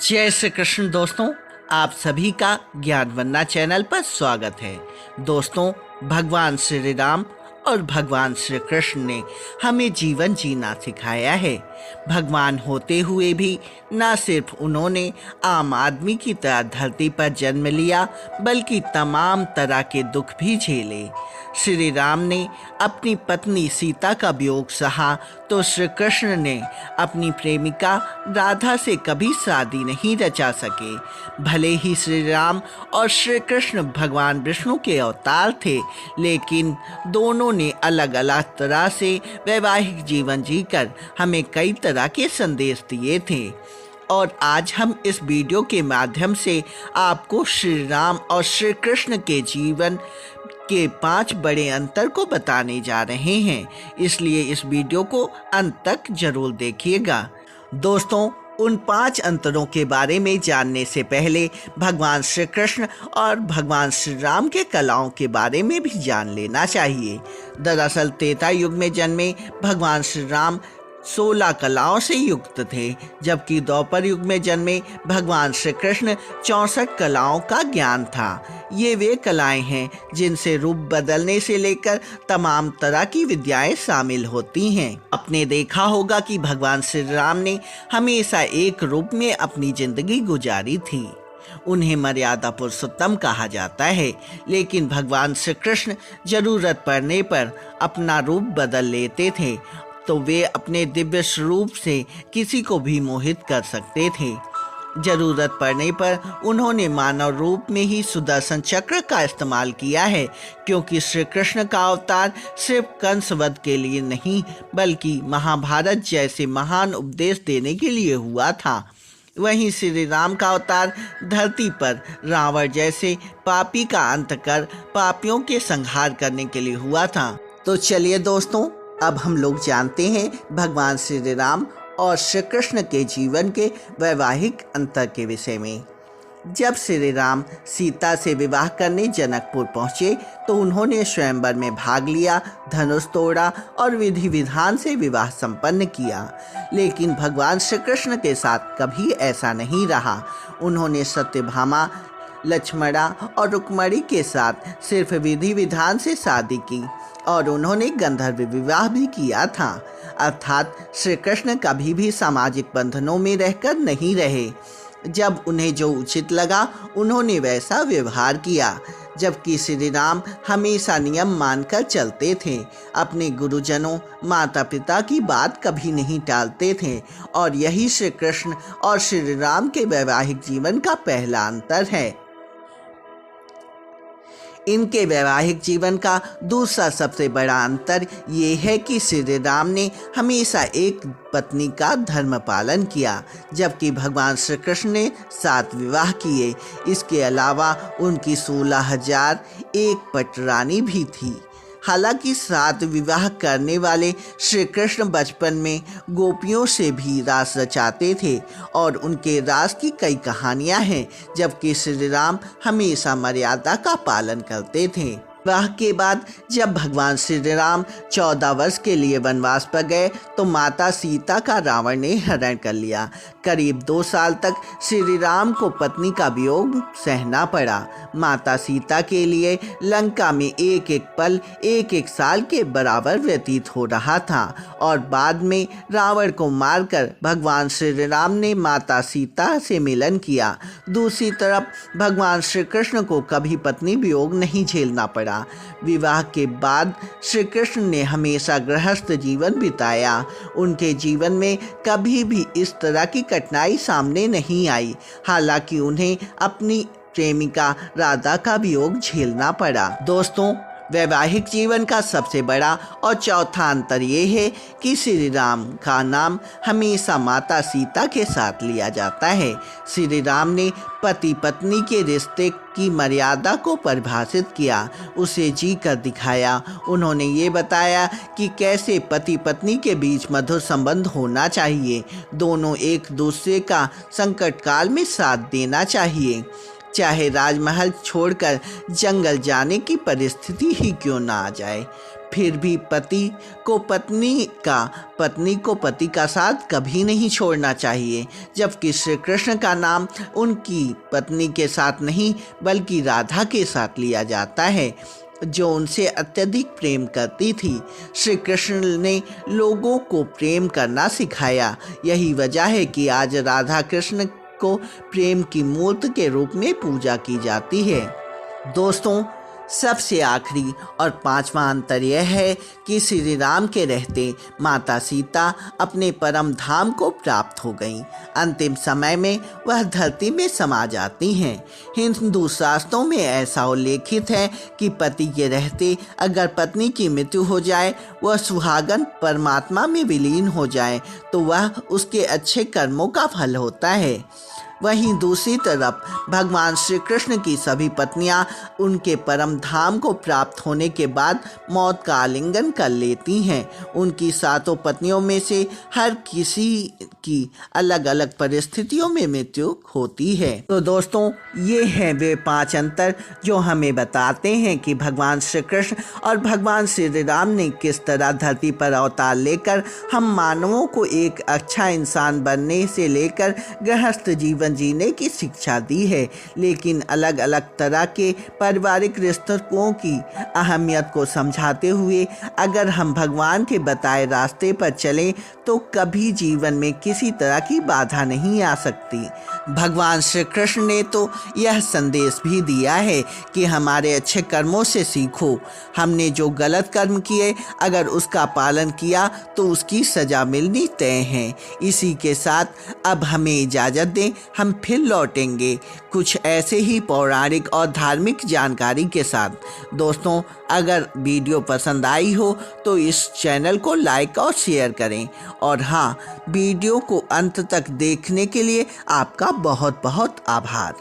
जय श्री कृष्ण दोस्तों, आप सभी का ज्ञानवंदना चैनल पर स्वागत है। दोस्तों, भगवान श्री राम और भगवान श्री कृष्ण ने हमें जीवन जीना सिखाया है। भगवान होते हुए भी न सिर्फ उन्होंने आम आदमी की तरह धरती पर जन्म लिया, बल्कि तमाम तरह के दुख भी झेले। श्री राम ने अपनी पत्नी सीता का वियोग सहा, तो श्री कृष्ण ने अपनी प्रेमिका राधा से कभी शादी नहीं रचा सके। भले ही श्री राम और श्री कृष्ण भगवान विष्णु के अवतार थे, लेकिन दोनों ने अलग अलग तरह से वैवाहिक जीवन जीकर हमें कई तरह के संदेश दिए थे। और आज हम इस वीडियो के माध्यम से आपको श्री राम और श्री कृष्ण के जीवन के 5 बड़े अंतर को बताने जा रहे हैं, इसलिए इस वीडियो को अंत तक जरूर देखिएगा। दोस्तों, उन 5 अंतरों के बारे में जानने से पहले भगवान श्री कृष्ण और भगवान श्री राम के कलाओं के बारे में भी जान लेना चाहिए। दरअसल त्रेता युग में जन्मे भगवान श्री राम 16 कलाओं से युक्त थे, जबकि द्वापर युग में जन्मे भगवान श्री कृष्ण 64 कलाओं का ज्ञान था। ये वे कलाएं हैं जिनसे रूप बदलने से लेकर तमाम तरह की विद्याएं शामिल होती हैं। आपने देखा होगा कि भगवान श्री राम ने हमेशा एक रूप में अपनी जिंदगी गुजारी थी। उन्हें मर्यादा पुरुषोत्तम कहा जाता है, लेकिन भगवान श्री कृष्ण जरूरत पड़ने पर अपना रूप बदल लेते थे, तो वे अपने दिव्य स्वरूप से किसी को भी मोहित कर सकते थे। जरूरत पड़ने पर उन्होंने मानव रूप में ही सुदर्शन चक्र का इस्तेमाल किया है, क्योंकि श्री कृष्ण का अवतार सिर्फ कंस वध के लिए नहीं, बल्कि महाभारत जैसे महान उपदेश देने के लिए हुआ था। वहीं श्री राम का अवतार धरती पर रावण जैसे पापी का अंत कर पापियों के संहार करने के लिए हुआ था। तो चलिए दोस्तों, अब हम लोग जानते हैं भगवान श्री राम और श्री कृष्ण के जीवन के वैवाहिक अंतर के विषय में। जब श्री राम सीता से विवाह करने जनकपुर पहुँचे, तो उन्होंने स्वयंवर में भाग लिया, धनुष तोड़ा और विधि विधान से विवाह संपन्न किया। लेकिन भगवान श्री कृष्ण के साथ कभी ऐसा नहीं रहा। उन्होंने सत्यभामा, लक्ष्मणा और रुक्मणी के साथ सिर्फ विधि विधान से शादी की, और उन्होंने गंधर्व विवाह भी किया था। अर्थात श्री कृष्ण कभी भी सामाजिक बंधनों में रहकर नहीं रहे। जब उन्हें जो उचित लगा, उन्होंने वैसा व्यवहार किया, जबकि श्री राम हमेशा नियम मानकर चलते थे। अपने गुरुजनों, माता पिता की बात कभी नहीं टालते थे, और यही श्री कृष्ण और श्री राम के वैवाहिक जीवन का पहला अंतर है। इनके वैवाहिक जीवन का दूसरा सबसे बड़ा अंतर ये है कि श्री राम ने हमेशा एक पत्नी का धर्म पालन किया, जबकि भगवान श्री कृष्ण ने 7 विवाह किए। इसके अलावा उनकी 16,001 पटरानी भी थी। हालांकि 7 विवाह करने वाले श्री कृष्ण बचपन में गोपियों से भी रास रचाते थे, और उनके रास की कई कहानियां हैं, जबकि श्री राम हमेशा मर्यादा का पालन करते थे। विवाह के बाद जब भगवान श्री राम 14 वर्ष के लिए वनवास पर गए, तो माता सीता का रावण ने हरण कर लिया। करीब 2 साल तक श्री राम को पत्नी का वियोग सहना पड़ा। माता सीता के लिए लंका में एक एक पल एक एक साल के बराबर व्यतीत हो रहा था, और बाद में रावण को मारकर भगवान श्री राम ने माता सीता से मिलन किया। दूसरी तरफ भगवान श्री कृष्ण को कभी पत्नी वियोग नहीं झेलना पड़ा। विवाह के बाद श्री कृष्ण ने हमेशा गृहस्थ जीवन बिताया। उनके जीवन में कभी भी इस तरह की कठिनाई सामने नहीं आई। हालांकि उन्हें अपनी प्रेमिका राधा का वियोग झेलना पड़ा। दोस्तों, वैवाहिक जीवन का सबसे बड़ा और चौथा अंतर ये है कि श्री राम का नाम हमेशा माता सीता के साथ लिया जाता है। श्री राम ने पति पत्नी के रिश्ते की मर्यादा को परिभाषित किया, उसे जी कर दिखाया। उन्होंने ये बताया कि कैसे पति पत्नी के बीच मधुर संबंध होना चाहिए। दोनों एक दूसरे का संकट काल में साथ देना चाहिए, चाहे राजमहल छोड़कर जंगल जाने की परिस्थिति ही क्यों ना आ जाए। फिर भी पति को पति का साथ कभी नहीं छोड़ना चाहिए। जबकि श्री कृष्ण का नाम उनकी पत्नी के साथ नहीं बल्कि राधा के साथ लिया जाता है, जो उनसे अत्यधिक प्रेम करती थी। श्री कृष्ण ने लोगों को प्रेम करना सिखाया। यही वजह है कि आज राधा कृष्ण को प्रेम की मूर्ति के रूप में पूजा की जाती है। दोस्तों, सबसे आखिरी और पांचवा अंतर यह है कि श्री राम के रहते माता सीता अपने परम धाम को प्राप्त हो गईं। अंतिम समय में वह धरती में समा जाती हैं। हिंदू शास्त्रों में ऐसा उल्लेखित है कि पति के रहते अगर पत्नी की मृत्यु हो जाए, वह सुहागन परमात्मा में विलीन हो जाए, तो वह उसके अच्छे कर्मों का फल होता है। वहीं दूसरी तरफ भगवान श्री कृष्ण की सभी पत्नियां उनके परम धाम को प्राप्त होने के बाद मौत का आलिंगन कर लेती हैं। उनकी सातों पत्नियों में से हर किसी की अलग अलग परिस्थितियों में मृत्यु होती है। तो दोस्तों, ये हैं वे 5 अंतर जो हमें बताते हैं कि भगवान श्री कृष्ण और भगवान श्री राम ने किस तरह धरती पर अवतार लेकर हम मानवों को एक अच्छा इंसान बनने से लेकर गृहस्थ जीवन जीने की शिक्षा दी है। लेकिन अलग अलग तरह के पारिवारिक रिश्तों की अहमियत को समझाते हुए अगर हम भगवान के बताए रास्ते पर चलें तो कभी जीवन में किसी तरह की बाधा नहीं आ सकती। भगवान श्री कृष्ण ने तो यह संदेश भी दिया है कि हमारे अच्छे कर्मों से सीखो। हमने जो गलत कर्म किए अगर उसका पालन किया तो उसकी सजा मिलनी तय है। इसी के साथ अब हमें इजाज़त दें, हम फिर लौटेंगे कुछ ऐसे ही पौराणिक और धार्मिक जानकारी के साथ। दोस्तों, अगर वीडियो पसंद आई हो तो इस चैनल को लाइक और शेयर करें। और हाँ, वीडियो को अंत तक देखने के लिए आपका बहुत बहुत आभार।